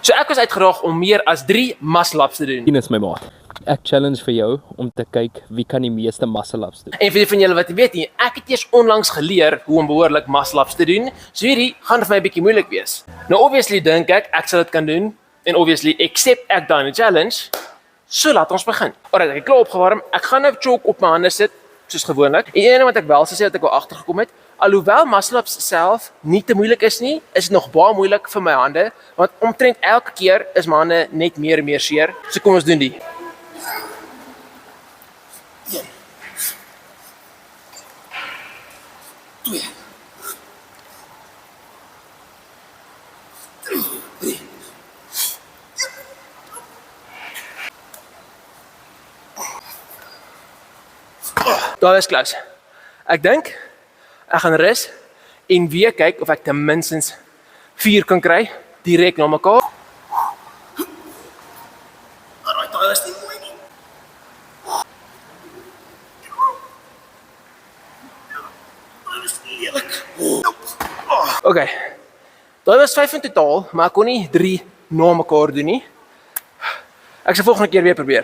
So ek was uitgedaag om meer as 3 muscle-ups te doen. Hier is my maat. Ek challenge vir jou om te kyk wie kan die meeste muscle-ups doen. En vir die van julle wat nie weet nie, ek het eers onlangs geleer hoe om behoorlik muscle-ups te doen. So hierdie gaan vir my 'n bietjie moeilik wees. Nou obviously dink ek sal dit kan doen en obviously accept ek dan 'n challenge. So laat ons begin. Alright, ek het klaar opgewarm. Ek gaan nou chalk op my hande sit soos gewoonlik. En een ding wat ek wel sê dat ek wel agtergekom het, alhoewel muscle-ups self nie te moeilik is nie, is dit nog baie moeilik vir my hande, want omtrent elke keer is my hande net meer en meer seer. So kom ons doen die. 1 2 3 Daar is close. Ek dink ek gaan rus en weer kyk of ek ten minstens 4 kan kry direk na mekaar. Alright, daai is nie mooi nie. Dit is lelik. Okay. Daar was 5 in totaal, maar ek kon nie 3 na mekaar doen nie. Ek sal volgende keer weer probeer.